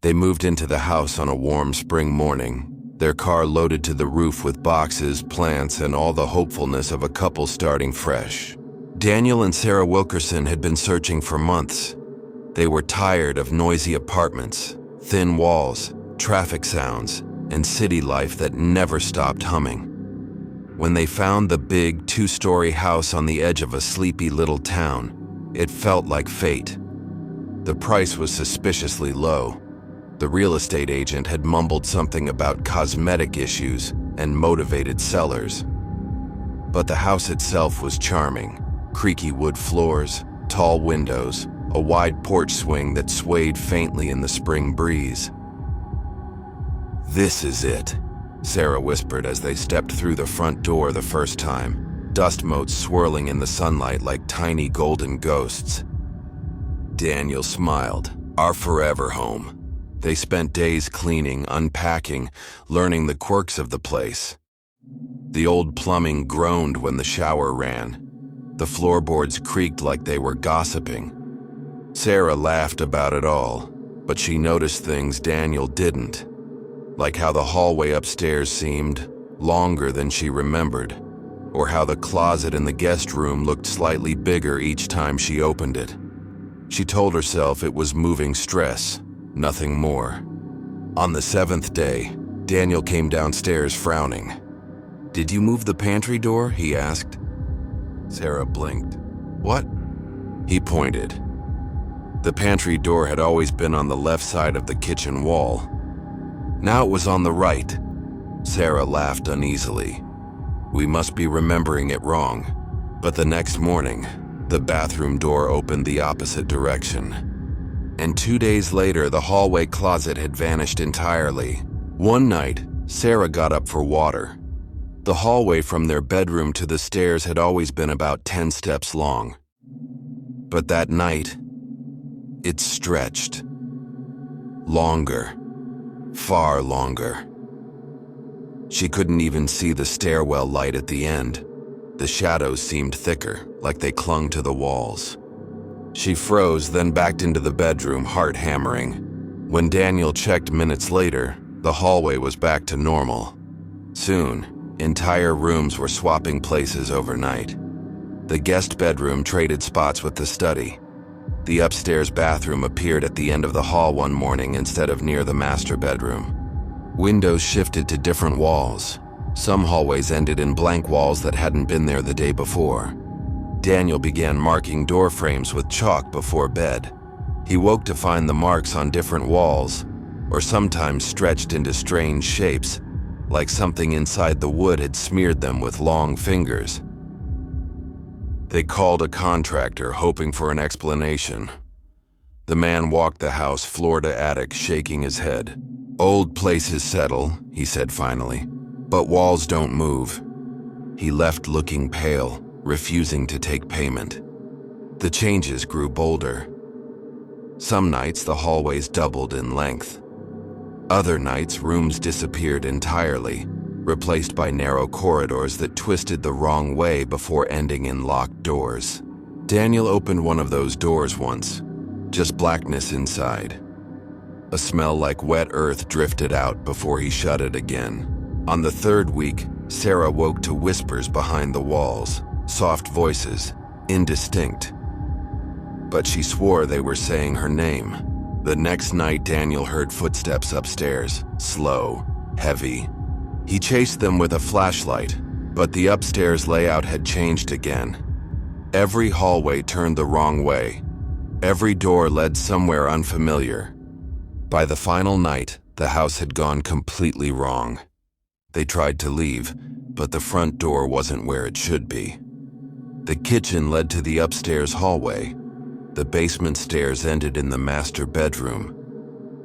They moved into the house on a warm spring morning, their car loaded to the roof with boxes, plants, and all the hopefulness of a couple starting fresh. Daniel and Sarah Wilkerson had been searching for months. They were tired of noisy apartments, thin walls, traffic sounds, and city life that never stopped humming. When they found the big, two-story house on the edge of a sleepy little town, it felt like fate. The price was suspiciously low. The real estate agent had mumbled something about cosmetic issues and motivated sellers. But the house itself was charming. Creaky wood floors, tall windows, a wide porch swing that swayed faintly in the spring breeze. "This is it," Sarah whispered as they stepped through the front door the first time, dust motes swirling in the sunlight like tiny golden ghosts. Daniel smiled. "Our forever home." They spent days cleaning, unpacking, learning the quirks of the place. The old plumbing groaned when the shower ran. The floorboards creaked like they were gossiping. Sarah laughed about it all, but she noticed things Daniel didn't, like how the hallway upstairs seemed longer than she remembered, or how the closet in the guest room looked slightly bigger each time she opened it. She told herself it was moving stress, nothing more. On the 7th day, Daniel came downstairs frowning. "Did you move the pantry door?" he asked. Sarah blinked. "What?" He pointed. The pantry door had always been on the left side of the kitchen wall. Now it was on the right. Sarah laughed uneasily. "We must be remembering it wrong." But the next morning, the bathroom door opened the opposite direction. And 2 days later, the hallway closet had vanished entirely. One night, Sarah got up for water. The hallway from their bedroom to the stairs had always been about 10 steps long. But that night, it stretched. Longer. Far longer. She couldn't even see the stairwell light at the end. The shadows seemed thicker, like they clung to the walls. She froze, then backed into the bedroom, heart hammering. When Daniel checked minutes later, the hallway was back to normal. Soon, entire rooms were swapping places overnight. The guest bedroom traded spots with the study. The upstairs bathroom appeared at the end of the hall one morning instead of near the master bedroom. Windows shifted to different walls. Some hallways ended in blank walls that hadn't been there the day before. Daniel began marking door frames with chalk before bed. He woke to find the marks on different walls, or sometimes stretched into strange shapes, like something inside the wood had smeared them with long fingers. They called a contractor, hoping for an explanation. The man walked the house floor to attic, shaking his head. "Old places settle," he said finally, "but walls don't move." He left looking pale, refusing to take payment. The changes grew bolder. Some nights the hallways doubled in length. Other nights rooms disappeared entirely, replaced by narrow corridors that twisted the wrong way before ending in locked doors. Daniel opened one of those doors once, just blackness inside. A smell like wet earth drifted out before he shut it again. On the 3rd week, Sarah woke to whispers behind the walls, soft voices, indistinct. But she swore they were saying her name. The next night, Daniel heard footsteps upstairs, slow, heavy. He chased them with a flashlight, but the upstairs layout had changed again. Every hallway turned the wrong way. Every door led somewhere unfamiliar. By the final night, the house had gone completely wrong. They tried to leave, but the front door wasn't where it should be. The kitchen led to the upstairs hallway. The basement stairs ended in the master bedroom.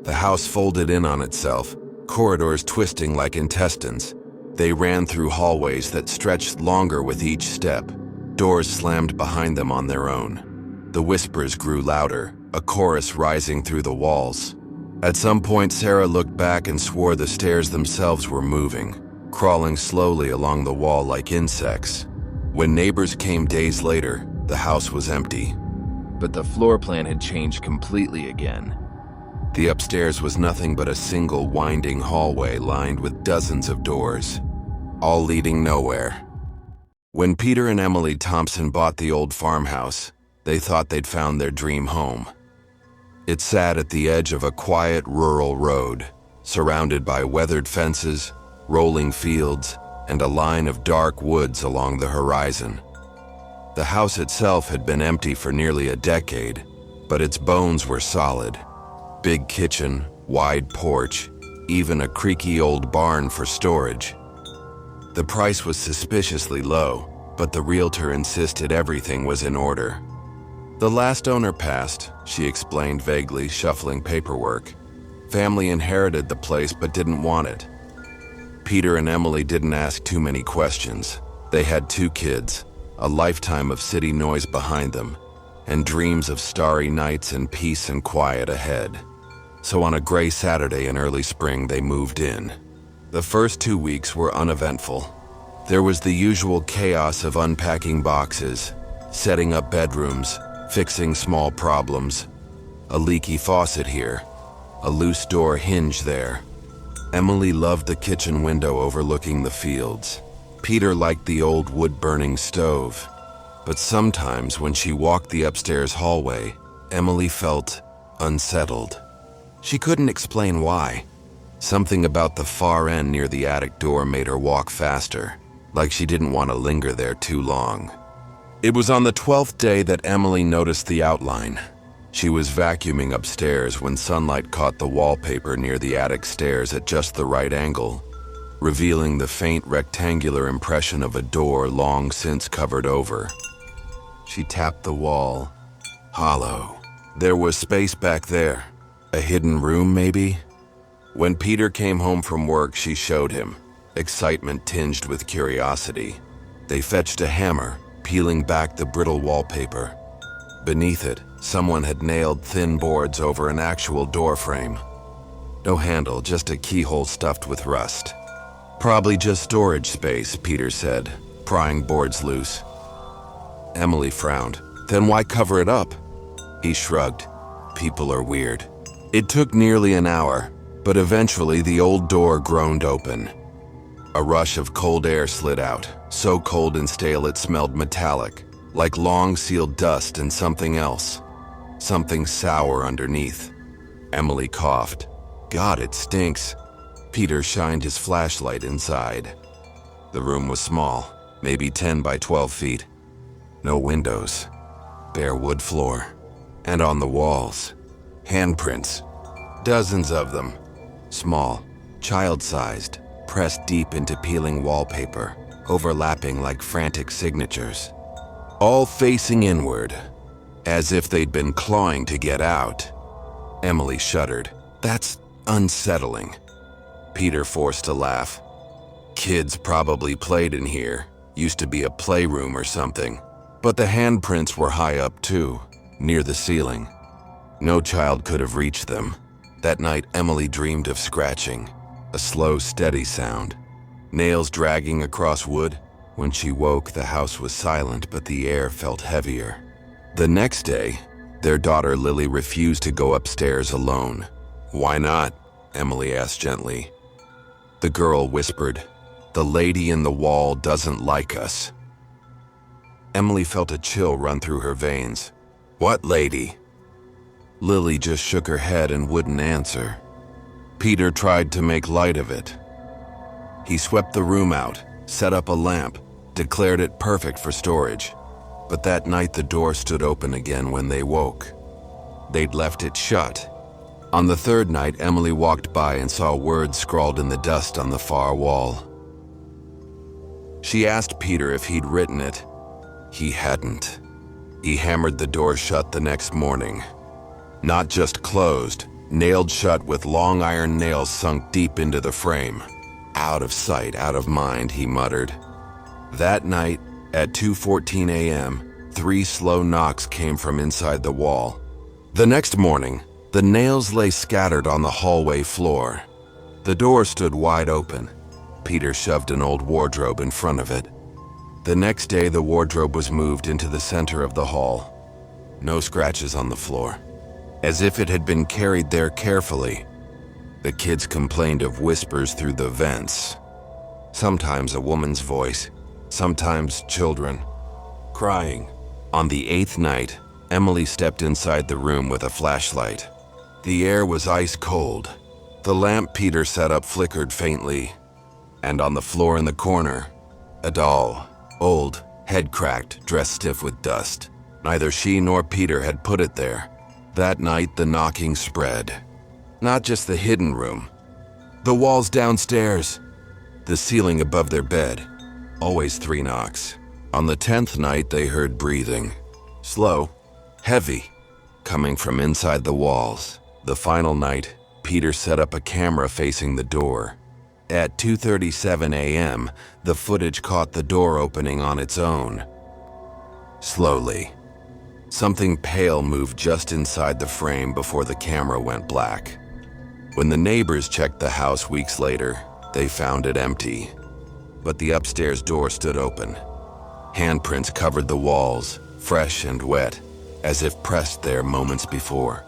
The house folded in on itself, corridors twisting like intestines. They ran through hallways that stretched longer with each step. Doors slammed behind them on their own. The whispers grew louder, a chorus rising through the walls. At some point, Sarah looked back and swore the stairs themselves were moving, crawling slowly along the wall like insects. When neighbors came days later, the house was empty. But the floor plan had changed completely again. The upstairs was nothing but a single winding hallway lined with dozens of doors, all leading nowhere. When Peter and Emily Thompson bought the old farmhouse, they thought they'd found their dream home. It sat at the edge of a quiet rural road, surrounded by weathered fences, rolling fields, and a line of dark woods along the horizon. The house itself had been empty for nearly a decade, but its bones were solid. Big kitchen, wide porch, even a creaky old barn for storage. The price was suspiciously low, but the realtor insisted everything was in order. The last owner passed, she explained vaguely, shuffling paperwork. Family inherited the place but didn't want it. Peter and Emily didn't ask too many questions. They had 2 kids, a lifetime of city noise behind them, and dreams of starry nights and peace and quiet ahead. So on a gray Saturday in early spring, they moved in. The first 2 weeks were uneventful. There was the usual chaos of unpacking boxes, setting up bedrooms, fixing small problems. A leaky faucet here, a loose door hinge there. Emily loved the kitchen window overlooking the fields. Peter liked the old wood-burning stove. But sometimes when she walked the upstairs hallway, Emily felt unsettled. She couldn't explain why. Something about the far end near the attic door made her walk faster, like she didn't want to linger there too long. It was on the 12th day that Emily noticed the outline. She was vacuuming upstairs when sunlight caught the wallpaper near the attic stairs at just the right angle, revealing the faint rectangular impression of a door long since covered over. She tapped the wall. Hollow. There was space back there. A hidden room, maybe? When Peter came home from work, she showed him, excitement tinged with curiosity. They fetched a hammer, peeling back the brittle wallpaper. Beneath it, someone had nailed thin boards over an actual door frame. No handle, just a keyhole stuffed with rust. Probably just storage space, Peter said, prying boards loose. Emily frowned. Then why cover it up? He shrugged. People are weird. It took nearly an hour, but eventually the old door groaned open. A rush of cold air slid out, so cold and stale it smelled metallic, like long-sealed dust and something else. Something sour underneath. Emily coughed. God, it stinks. Peter shined his flashlight inside. The room was small, maybe 10 by 12 feet. No windows. Bare wood floor. And on the walls, handprints. Dozens of them. Small, child-sized, pressed deep into peeling wallpaper, overlapping like frantic signatures. All facing inward, as if they'd been clawing to get out. Emily shuddered. That's unsettling. Peter forced a laugh. Kids probably played in here. Used to be a playroom or something. But the handprints were high up too, near the ceiling. No child could have reached them. That night, Emily dreamed of scratching, a slow, steady sound. Nails dragging across wood. When she woke, the house was silent, but the air felt heavier. The next day, their daughter Lily refused to go upstairs alone. Why not? Emily asked gently. The girl whispered, "The lady in the wall doesn't like us." Emily felt a chill run through her veins. What lady? Lily just shook her head and wouldn't answer. Peter tried to make light of it. He swept the room out, set up a lamp, declared it perfect for storage. But that night the door stood open again when they woke. They'd left it shut. On the third night, Emily walked by and saw words scrawled in the dust on the far wall. She asked Peter if he'd written it. He hadn't. He hammered the door shut the next morning. Not just closed, nailed shut with long iron nails sunk deep into the frame. Out of sight, out of mind, he muttered. That night, at 2:14 a.m., 3 slow knocks came from inside the wall. The next morning, the nails lay scattered on the hallway floor. The door stood wide open. Peter shoved an old wardrobe in front of it. The next day, the wardrobe was moved into the center of the hall. No scratches on the floor. as if it had been carried there carefully. The kids complained of whispers through the vents. Sometimes a woman's voice, sometimes children, crying. On the 8th night, Emily stepped inside the room with a flashlight. The air was ice cold. The lamp Peter set up flickered faintly. And on the floor in the corner, a doll, old, head cracked, dressed stiff with dust. Neither she nor Peter had put it there. That night, the knocking spread. Not just the hidden room. The walls downstairs. The ceiling above their bed. Always 3 knocks. On the 10th night, they heard breathing. Slow, heavy, coming from inside the walls. The final night, Peter set up a camera facing the door. At 2:37 a.m., the footage caught the door opening on its own. Slowly. Something pale moved just inside the frame before the camera went black. When the neighbors checked the house weeks later, they found it empty. But the upstairs door stood open. Handprints covered the walls, fresh and wet, as if pressed there moments before.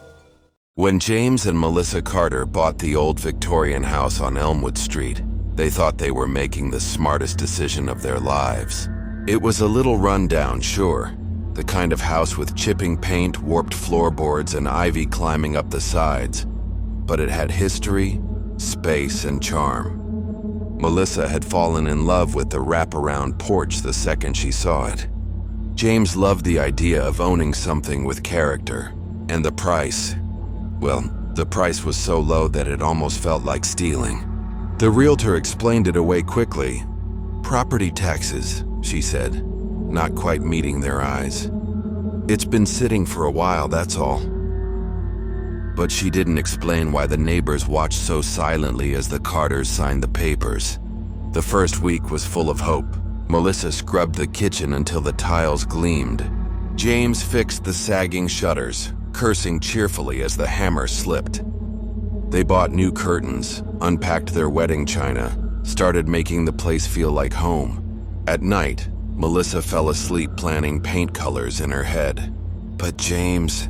When James and Melissa Carter bought the old Victorian house on Elmwood Street, they thought they were making the smartest decision of their lives. It was a little rundown, sure, the kind of house with chipping paint, warped floorboards, and ivy climbing up the sides, but it had history, space, and charm. Melissa had fallen in love with the wraparound porch the second she saw it. James loved the idea of owning something with character, and the price. Well, the price was so low that it almost felt like stealing. The realtor explained it away quickly. "Property taxes," she said, not quite meeting their eyes. "It's been sitting for a while, that's all." But she didn't explain why the neighbors watched so silently as the Carters signed the papers. The first week was full of hope. Melissa scrubbed the kitchen until the tiles gleamed. James fixed the sagging shutters, cursing cheerfully as the hammer slipped. They bought new curtains, unpacked their wedding china, started making the place feel like home. At night, Melissa fell asleep planning paint colors in her head. But James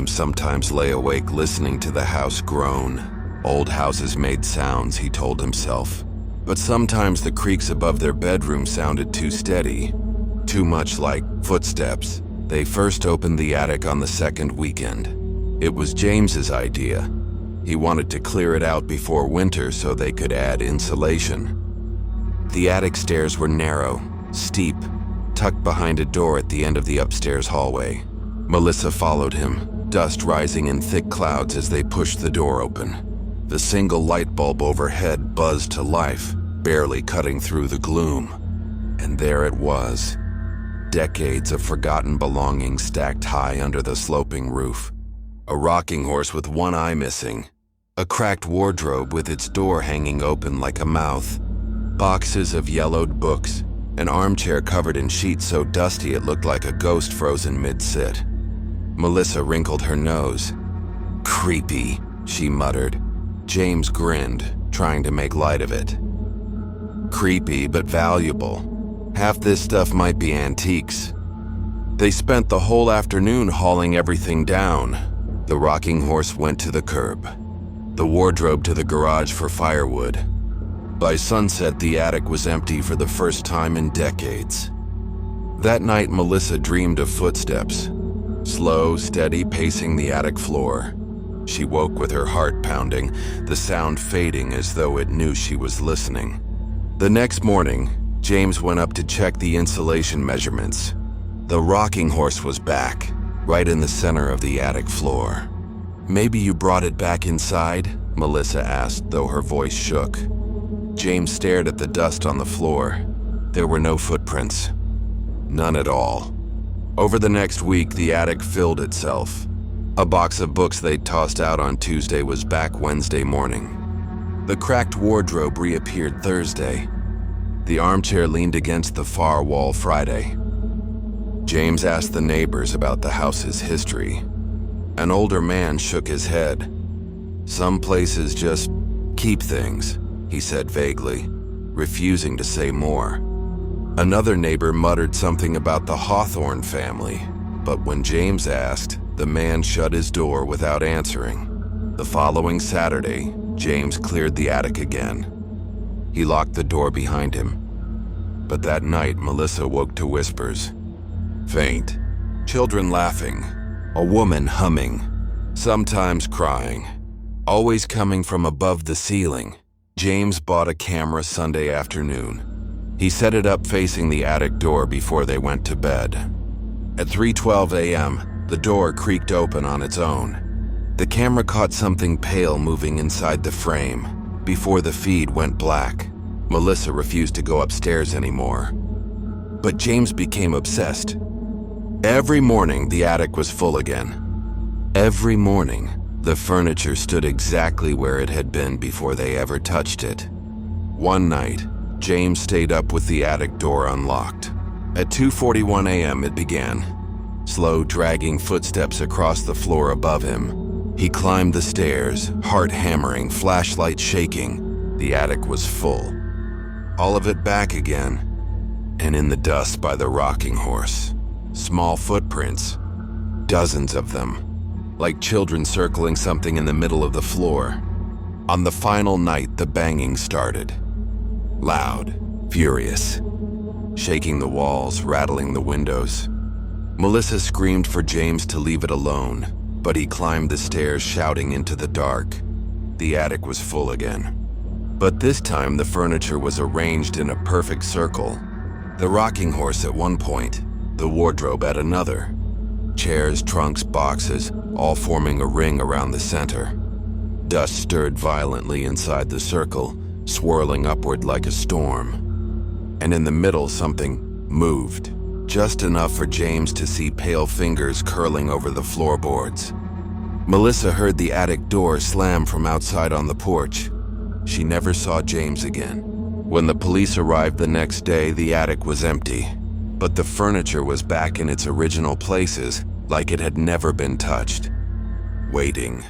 sometimes lay awake listening to the house groan. Old houses made sounds, he told himself. But sometimes the creaks above their bedroom sounded too steady, too much like footsteps. They first opened the attic on the second weekend. It was James's idea. He wanted to clear it out before winter so they could add insulation. The attic stairs were narrow, steep, tucked behind a door at the end of the upstairs hallway. Melissa followed him, dust rising in thick clouds as they pushed the door open. The single light bulb overhead buzzed to life, barely cutting through the gloom. And there it was. Decades of forgotten belongings stacked high under the sloping roof. A rocking horse with one eye missing. A cracked wardrobe with its door hanging open like a mouth. Boxes of yellowed books. An armchair covered in sheets so dusty it looked like a ghost frozen mid-sit. Melissa wrinkled her nose. "Creepy," she muttered. James grinned, trying to make light of it. "Creepy, but valuable. Half this stuff might be antiques." They spent the whole afternoon hauling everything down. The rocking horse went to the curb. The wardrobe to the garage for firewood. By sunset, the attic was empty for the first time in decades. That night, Melissa dreamed of footsteps. Slow, steady pacing the attic floor. She woke with her heart pounding, the sound fading as though it knew she was listening. The next morning, James went up to check the insulation measurements. The rocking horse was back, right in the center of the attic floor. "Maybe you brought it back inside?" Melissa asked, though her voice shook. James stared at the dust on the floor. There were no footprints. None at all. Over the next week, the attic filled itself. A box of books they'd tossed out on Tuesday was back Wednesday morning. The cracked wardrobe reappeared Thursday. The armchair leaned against the far wall Friday. James asked the neighbors about the house's history. An older man shook his head. "Some places just keep things," he said vaguely, refusing to say more. Another neighbor muttered something about the Hawthorne family, but when James asked, The man shut his door without answering. The following Saturday, James cleared the attic again. He locked the door behind him. But that night, Melissa woke to whispers. Faint. Children laughing. A woman humming. Sometimes crying. Always coming from above the ceiling. James bought a camera Sunday afternoon. He set it up facing the attic door before they went to bed. At 3:12 a.m., the door creaked open on its own. The camera caught something pale moving inside the frame. Before the feed went black, Melissa refused to go upstairs anymore. But James became obsessed. Every morning, the attic was full again. Every morning, the furniture stood exactly where it had been before they ever touched it. One night, James stayed up with the attic door unlocked. At 2:41 a.m. it began. Slow, dragging footsteps across the floor above him. He climbed the stairs, heart hammering, flashlight shaking. The attic was full. All of it back again, and in the dust by the rocking horse. Small footprints, dozens of them, like children circling something in the middle of the floor. On the final night, the banging started. Loud, furious, shaking the walls, rattling the windows. Melissa screamed for James to leave it alone, but he climbed the stairs shouting into the dark. The attic was full again. But this time the furniture was arranged in a perfect circle. The rocking horse at one point, the wardrobe at another. Chairs, trunks, boxes, all forming a ring around the center. Dust stirred violently inside the circle, swirling upward like a storm. And in the middle something moved, just enough for James to see pale fingers curling over the floorboards. Melissa heard the attic door slam from outside on the porch. She never saw James again. When the police arrived the next day, the attic was empty, but the furniture was back in its original places, like it had never been touched. Waiting.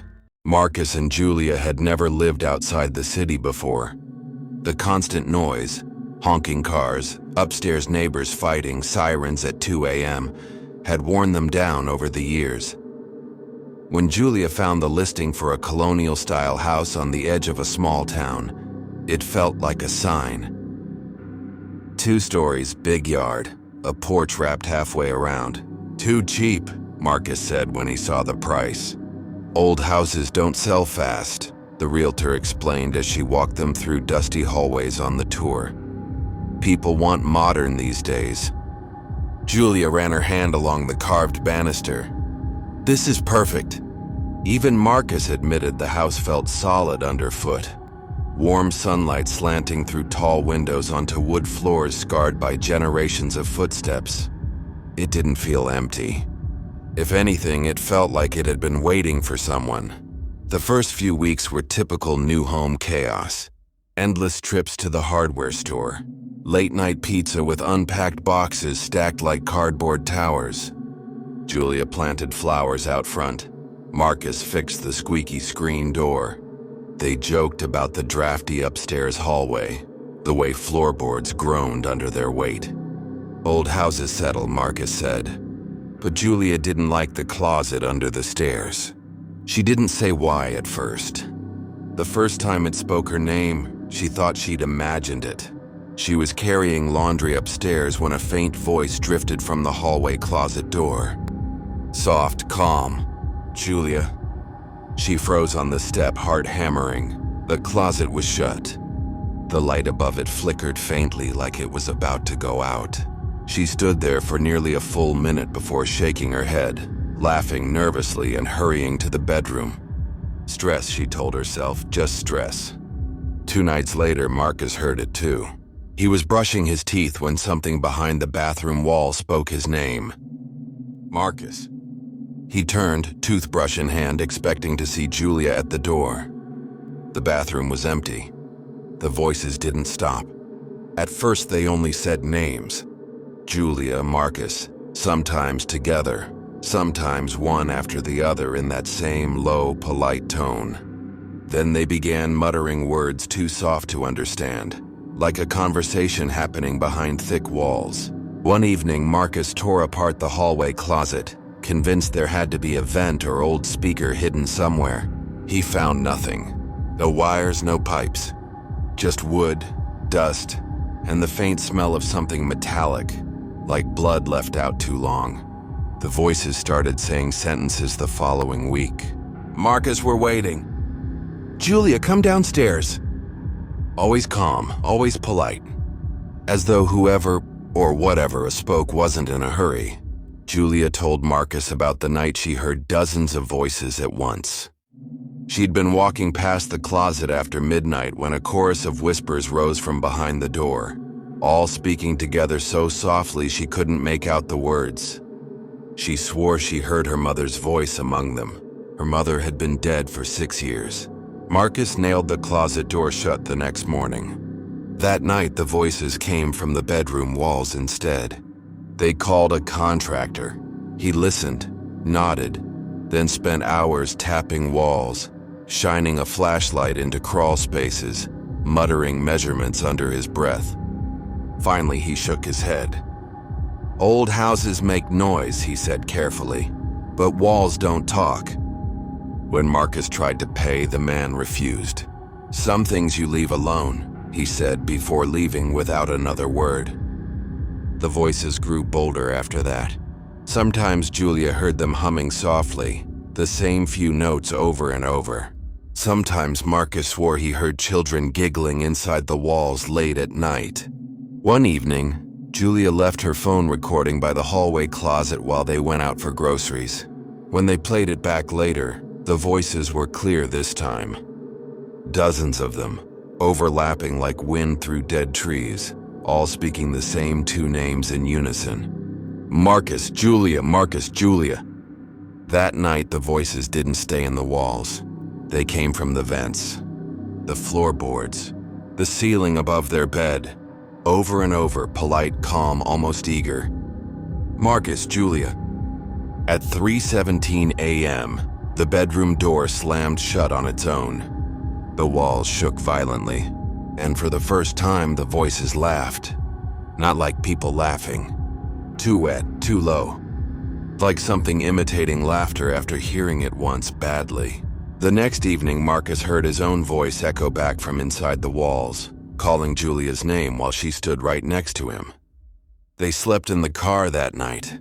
Marcus and Julia had never lived outside the city before. The constant noise, honking cars, upstairs neighbors fighting, sirens at 2 a.m., had worn them down over the years. When Julia found the listing for a colonial-style house on the edge of a small town, it felt like a sign. 2 stories, big yard, a porch wrapped halfway around. Too cheap, Marcus said when he saw the price. Old houses don't sell fast, the realtor explained as she walked them through dusty hallways on the tour. People want modern these days. Julia ran her hand along the carved banister. This is perfect. Even Marcus admitted the house felt solid underfoot. Warm sunlight slanting through tall windows onto wood floors scarred by generations of footsteps. It didn't feel empty. If anything, it felt like it had been waiting for someone. The first few weeks were typical new home chaos. Endless trips to the hardware store. Late-night pizza with unpacked boxes stacked like cardboard towers. Julia planted flowers out front. Marcus fixed the squeaky screen door. They joked about the drafty upstairs hallway, the way floorboards groaned under their weight. Old houses settle, Marcus said. But Julia didn't like the closet under the stairs. She didn't say why at first. The first time it spoke her name, she thought she'd imagined it. She was carrying laundry upstairs when a faint voice drifted from the hallway closet door. Soft, calm. Julia. She froze on the step, heart hammering. The closet was shut. The light above it flickered faintly like it was about to go out. She stood there for nearly a full minute before shaking her head, laughing nervously and hurrying to the bedroom. Stress, she told herself, just stress. 2 nights later, Marcus heard it too. He was brushing his teeth when something behind the bathroom wall spoke his name. Marcus. He turned, toothbrush in hand, expecting to see Julia at the door. The bathroom was empty. The voices didn't stop. At first, they only said names. Julia, Marcus, sometimes together, sometimes one after the other in that same low, polite tone. Then they began muttering words too soft to understand, like a conversation happening behind thick walls. One evening, Marcus tore apart the hallway closet, convinced there had to be a vent or old speaker hidden somewhere. He found nothing. No wires, no pipes. Just wood, dust, and the faint smell of something metallic, like blood left out too long. The voices started saying sentences the following week. "Marcus, we're waiting." "Julia, come downstairs." Always calm, always polite. As though whoever or whatever spoke wasn't in a hurry. Julia told Marcus about the night she heard dozens of voices at once. She'd been walking past the closet after midnight when a chorus of whispers rose from behind the door, all speaking together so softly she couldn't make out the words. She swore she heard her mother's voice among them. Her mother had been dead for 6 years. Marcus nailed the closet door shut the next morning. That night, the voices came from the bedroom walls instead. They called a contractor. He listened, nodded, then spent hours tapping walls, shining a flashlight into crawl spaces, muttering measurements under his breath. Finally, he shook his head. "Old houses make noise," he said carefully, "but walls don't talk." When Marcus tried to pay, the man refused. "Some things you leave alone," he said before leaving without another word. The voices grew bolder after that. Sometimes Julia heard them humming softly, the same few notes over and over. Sometimes Marcus swore he heard children giggling inside the walls late at night. One evening, Julia left her phone recording by the hallway closet while they went out for groceries. When they played it back later, the voices were clear this time. Dozens of them, overlapping like wind through dead trees, all speaking the same two names in unison. "Marcus, Julia, Marcus, Julia." That night, the voices didn't stay in the walls. They came from the vents, the floorboards, the ceiling above their bed. Over and over, polite, calm, almost eager. "Marcus, Julia." At 3:17 a.m., the bedroom door slammed shut on its own. The walls shook violently, and for the first time, the voices laughed. Not like people laughing. Too wet, too low. Like something imitating laughter after hearing it once badly. The next evening, Marcus heard his own voice echo back from inside the walls, calling Julia's name while she stood right next to him. They slept in the car that night.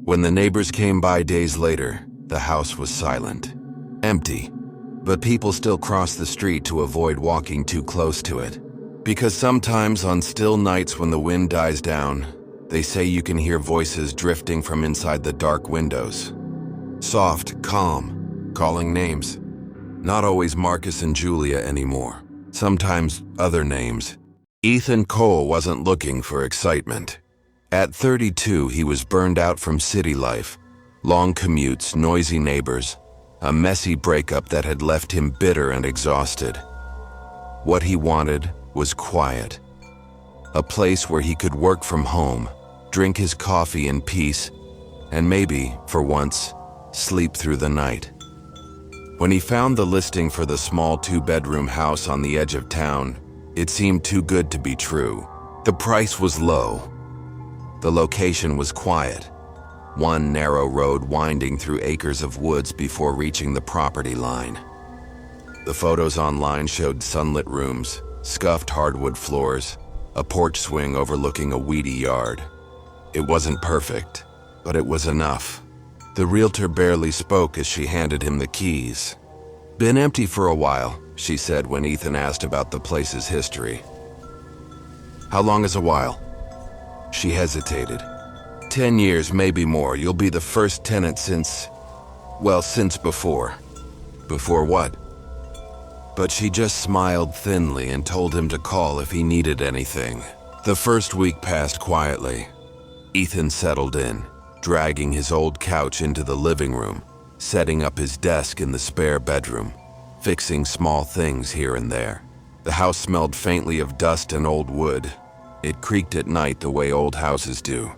When the neighbors came by days later, the house was silent, empty, but people still crossed the street to avoid walking too close to it. Because sometimes on still nights when the wind dies down, they say you can hear voices drifting from inside the dark windows. Soft, calm, calling names. Not always Marcus and Julia anymore. Sometimes other names. Ethan Cole wasn't looking for excitement. At 32, he was burned out from city life. Long commutes, noisy neighbors, a messy breakup that had left him bitter and exhausted. What he wanted was quiet. A place where he could work from home, drink his coffee in peace, and maybe, for once, sleep through the night. When he found the listing for the small 2-bedroom house on the edge of town, it seemed too good to be true. The price was low. The location was quiet. One narrow road winding through acres of woods before reaching the property line. The photos online showed sunlit rooms, scuffed hardwood floors, a porch swing overlooking a weedy yard. It wasn't perfect, but it was enough. The realtor barely spoke as she handed him the keys. "Been empty for a while," she said when Ethan asked about the place's history. "How long is a while?" She hesitated. 10 years, maybe more. You'll be the first tenant since before." "Before what?" But she just smiled thinly and told him to call if he needed anything. The first week passed quietly. Ethan settled in, dragging his old couch into the living room, setting up his desk in the spare bedroom, fixing small things here and there. The house smelled faintly of dust and old wood. It creaked at night the way old houses do.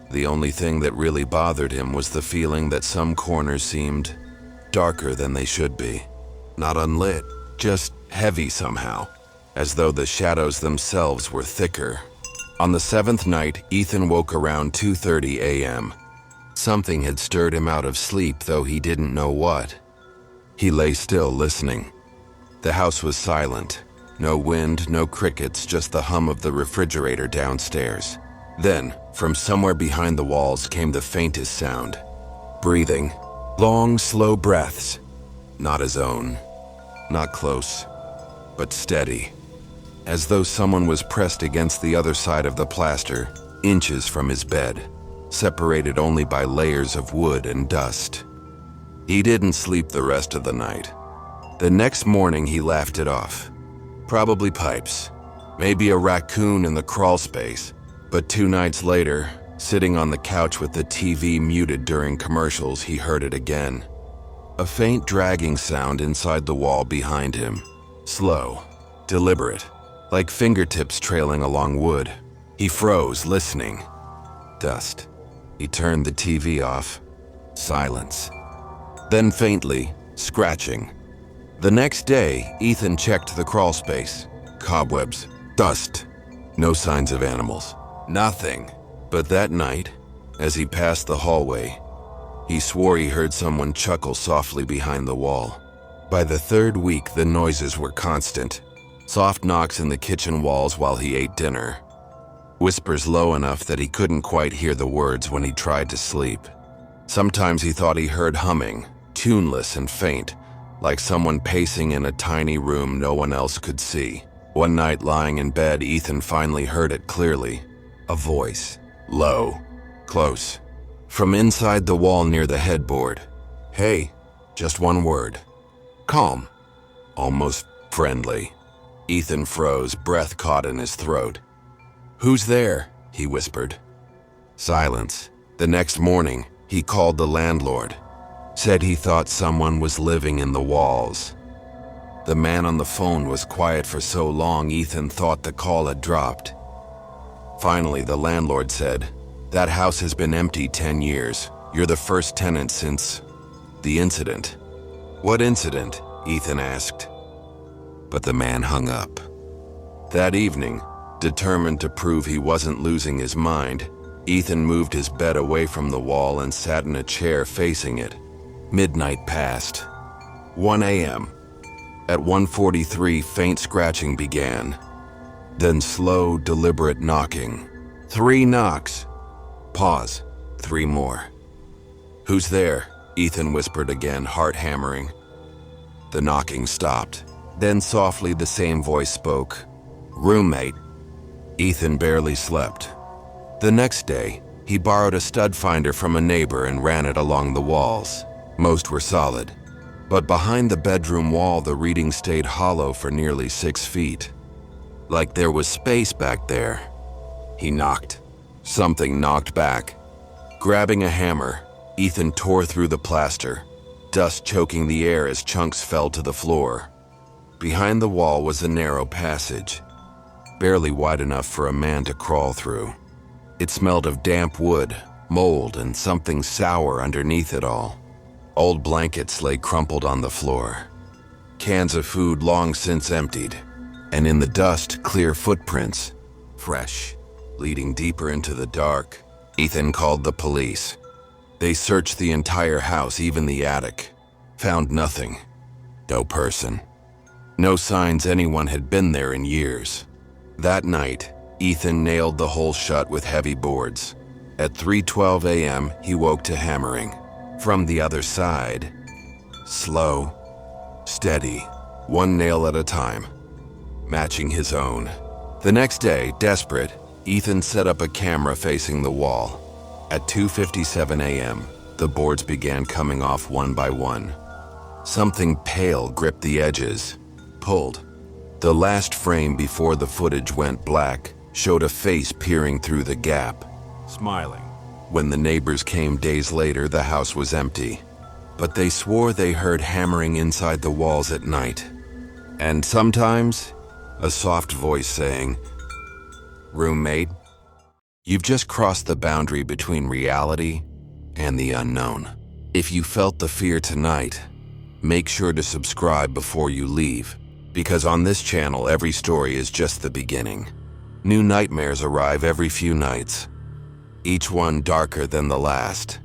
The only thing that really bothered him was the feeling that some corners seemed darker than they should be. Not unlit, just heavy somehow, as though the shadows themselves were thicker. On the 7th night, Ethan woke around 2:30 a.m. Something had stirred him out of sleep, though he didn't know what. He lay still, listening. The house was silent. No wind, no crickets, just the hum of the refrigerator downstairs. Then, from somewhere behind the walls came the faintest sound. Breathing. Long, slow breaths. Not his own. Not close. But steady. As though someone was pressed against the other side of the plaster, inches from his bed, separated only by layers of wood and dust. He didn't sleep the rest of the night. The next morning he laughed it off. Probably pipes. Maybe a raccoon in the crawl space. But 2 nights later, sitting on the couch with the TV muted during commercials, he heard it again. A faint dragging sound inside the wall behind him. Slow, deliberate, like fingertips trailing along wood. He froze, listening. Dust. He turned the TV off. Silence. Then faintly, scratching. The next day, Ethan checked the crawl space. Cobwebs. Dust. No signs of animals. Nothing. But that night, as he passed the hallway, he swore he heard someone chuckle softly behind the wall. By the 3rd week, the noises were constant. Soft knocks in the kitchen walls while he ate dinner. Whispers low enough that he couldn't quite hear the words when he tried to sleep. Sometimes he thought he heard humming, tuneless and faint, like someone pacing in a tiny room no one else could see. One night, lying in bed, Ethan finally heard it clearly. A voice. Low. Close. From inside the wall near the headboard. Hey. Just one word. Calm. Almost friendly. Ethan froze, breath caught in his throat. Who's there? He whispered. Silence. The next morning, he called the landlord. Said he thought someone was living in the walls. The man on the phone was quiet for so long, Ethan thought the call had dropped. Finally, the landlord said, "That house has been empty 10 years. You're the first tenant since the incident." "What incident?" Ethan asked. But the man hung up. That evening, determined to prove he wasn't losing his mind, Ethan moved his bed away from the wall and sat in a chair facing it. Midnight passed. 1 a.m. At 1:43, faint scratching began. Then slow, deliberate knocking. 3 knocks. Pause. 3 more. "Who's there?" Ethan whispered again, heart hammering. The knocking stopped. Then softly the same voice spoke. "Roommate." Ethan barely slept. The next day, he borrowed a stud finder from a neighbor and ran it along the walls. Most were solid. But behind the bedroom wall, the reading stayed hollow for nearly 6 feet. Like there was space back there. He knocked. Something knocked back. Grabbing a hammer, Ethan tore through the plaster, dust choking the air as chunks fell to the floor. Behind the wall was a narrow passage, barely wide enough for a man to crawl through. It smelled of damp wood, mold, and something sour underneath it all. Old blankets lay crumpled on the floor. Cans of food long since emptied. And in the dust, clear footprints, fresh, leading deeper into the dark. Ethan called the police. They searched the entire house, even the attic. Found nothing. No person. No signs anyone had been there in years. That night, Ethan nailed the hole shut with heavy boards. At 3:12 a.m., he woke to hammering. From the other side. Slow, steady, one nail at a time, matching his own. The next day, desperate, Ethan set up a camera facing the wall. At 2:57 a.m., the boards began coming off one by one. Something pale gripped the edges, pulled. The last frame before the footage went black showed a face peering through the gap, smiling. When the neighbors came days later, the house was empty. But they swore they heard hammering inside the walls at night. And sometimes, a soft voice saying, "Roommate, you've just crossed the boundary between reality and the unknown." If you felt the fear tonight, make sure to subscribe before you leave, because on this channel, every story is just the beginning. New nightmares arrive every few nights, each one darker than the last.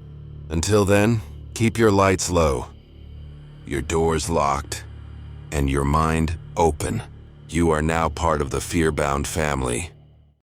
Until then, keep your lights low, your doors locked, and your mind open. You are now part of the fear-bound family.